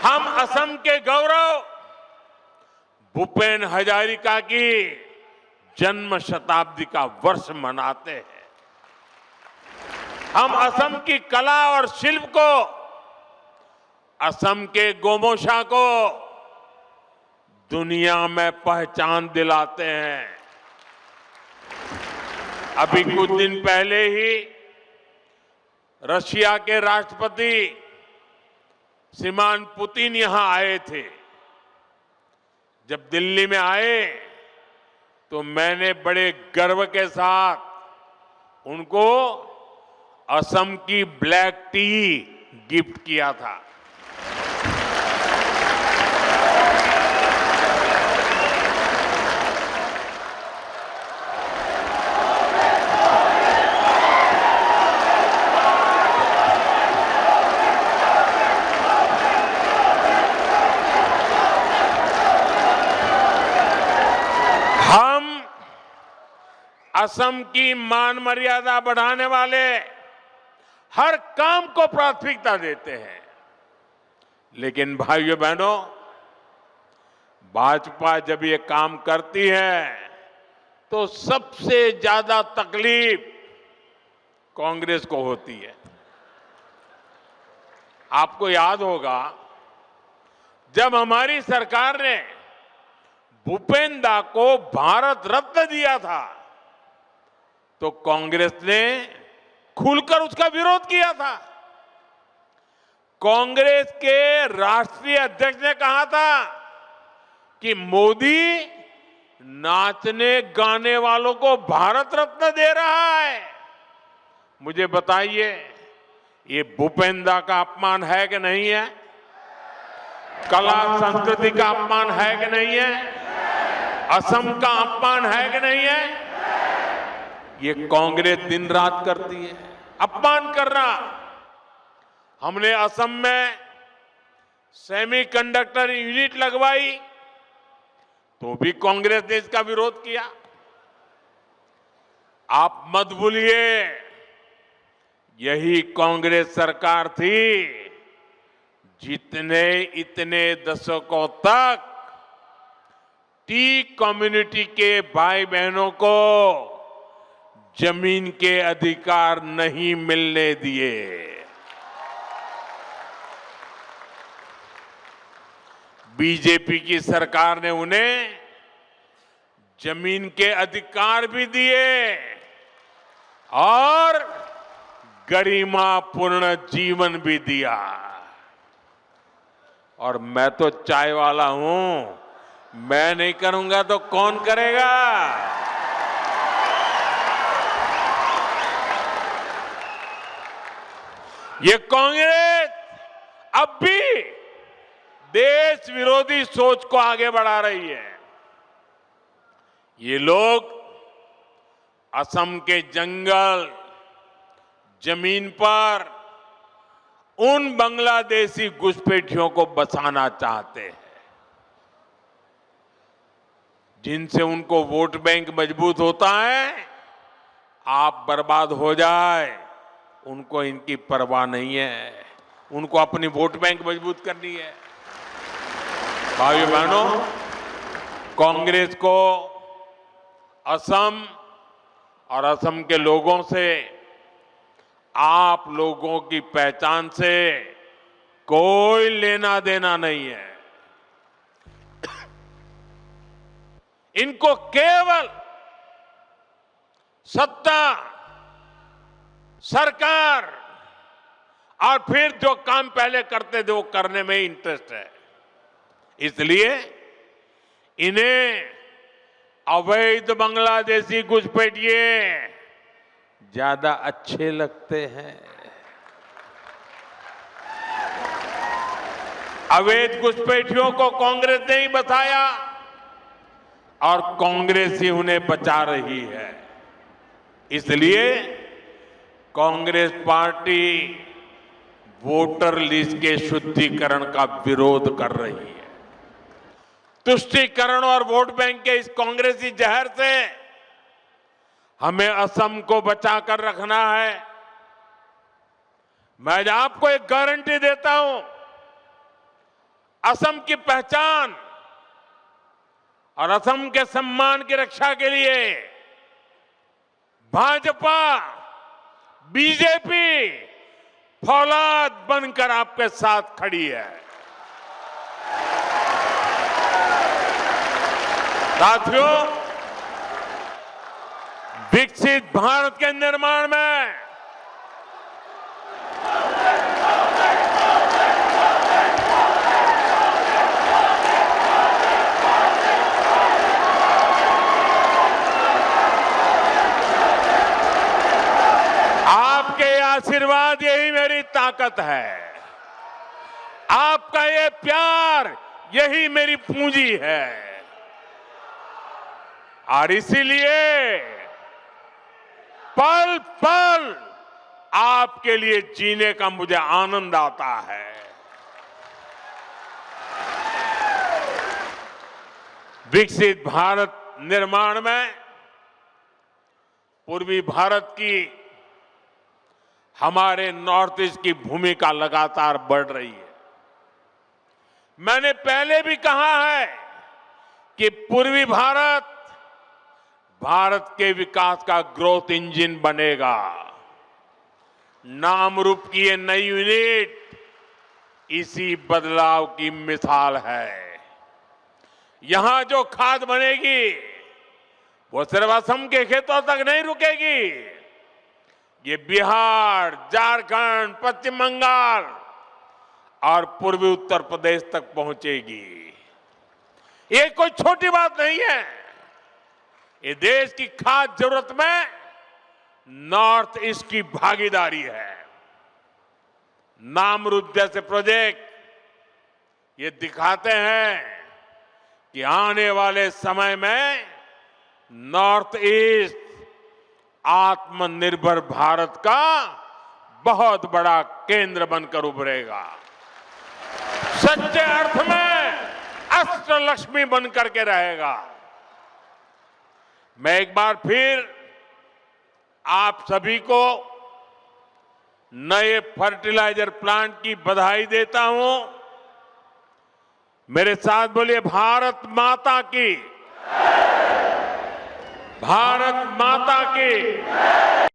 हम असम के गौरव भूपेन हजारिका की जन्म शताब्दी का वर्ष मनाते हैं। हम असम की कला और शिल्प को, असम के गोमोशा को दुनिया में पहचान दिलाते हैं। अभी कुछ दिन पहले ही रशिया के राष्ट्रपति श्रीमान पुतिन यहां आए थे। जब दिल्ली में आए तो मैंने बड़े गर्व के साथ उनको असम की ब्लैक टी गिफ्ट किया था। हम असम की मान मर्यादा बढ़ाने वाले हर काम को प्राथमिकता देते हैं। लेकिन भाइयों बहनों, भाजपा जब ये काम करती है तो सबसे ज्यादा तकलीफ कांग्रेस को होती है। आपको याद होगा जब हमारी सरकार ने भूपेन दा को भारत रत्न दिया था तो कांग्रेस ने खुलकर उसका विरोध किया था। कांग्रेस के राष्ट्रीय अध्यक्ष ने कहा था कि मोदी नाचने गाने वालों को भारत रत्न दे रहा है। मुझे बताइए, ये भूपेन दा का अपमान है कि नहीं है? कला संस्कृति का अपमान है कि नहीं है? असम का अपमान है कि नहीं है? ये कांग्रेस दिन रात करती है, अपमान करना। हमने असम में सेमीकंडक्टर यूनिट लगवाई तो भी कांग्रेस ने इसका विरोध किया। आप मत भूलिए, यही कांग्रेस सरकार थी जितने इतने दशकों तक टी कम्युनिटी के भाई बहनों को जमीन के अधिकार नहीं मिलने दिए। बीजेपी की सरकार ने उन्हें जमीन के अधिकार भी दिए और गरिमापूर्ण जीवन भी दिया। और मैं तो चाय वाला हूं, मैं नहीं करूंगा तो कौन करेगा? ये कांग्रेस अब भी देश विरोधी सोच को आगे बढ़ा रही है। ये लोग असम के जंगल, जमीन पर उन बांग्लादेशी घुसपैठियों को बसाना चाहते हैं जिनसे उनको वोट बैंक मजबूत होता है। आप बर्बाद हो जाए, उनको इनकी परवाह नहीं है। उनको अपनी वोट बैंक मजबूत करनी है। भाइयों बहनों, कांग्रेस को असम और असम के लोगों से, आप लोगों की पहचान से कोई लेना देना नहीं है। इनको केवल सत्ता, सरकार और फिर जो काम पहले करते थे वो करने में इंटरेस्ट है। इसलिए इन्हें अवैध बांग्लादेशी घुसपैठिए ज्यादा अच्छे लगते हैं। अवैध घुसपैठियों को कांग्रेस ने ही बचाया और कांग्रेस ही उन्हें बचा रही है। इसलिए कांग्रेस पार्टी वोटर लिस्ट के शुद्धिकरण का विरोध कर रही है। तुष्टीकरण और वोट बैंक के इस कांग्रेसी जहर से हमें असम को बचाकर रखना है। मैं आपको एक गारंटी देता हूं, असम की पहचान और असम के सम्मान की रक्षा के लिए भाजपा, बीजेपी फौलाद बनकर आपके साथ खड़ी है। साथियों, विकसित भारत के निर्माण में आपके आशीर्वाद यही मेरी ताकत है। आपका ये प्यार यही मेरी पूंजी है और इसीलिए पल पल आपके लिए जीने का मुझे आनंद आता है। विकसित भारत निर्माण में पूर्वी भारत की हमारे नॉर्थ ईस्ट की भूमिका लगातार बढ़ रही है। मैंने पहले भी कहा है कि पूर्वी भारत भारत के विकास का ग्रोथ इंजन बनेगा। नाम रूप की ये नई यूनिट इसी बदलाव की मिसाल है। यहां जो खाद बनेगी वो सिर्फ असम के खेतों तक नहीं रुकेगी, ये बिहार, झारखंड, पश्चिम बंगाल और पूर्वी उत्तर प्रदेश तक पहुंचेगी। ये कोई छोटी बात नहीं है। ये देश की खास जरूरत में नॉर्थ ईस्ट की भागीदारी है। नामरूप जैसे प्रोजेक्ट ये दिखाते हैं कि आने वाले समय में नॉर्थ ईस्ट आत्मनिर्भर भारत का बहुत बड़ा केंद्र बनकर उभरेगा। सच्चे अर्थ में अष्टलक्ष्मी बनकर के रहेगा। मैं एक बार फिर आप सभी को नए फर्टिलाइजर प्लांट की बधाई देता हूं। मेरे साथ बोलिए, भारत माता की, भारत माता की।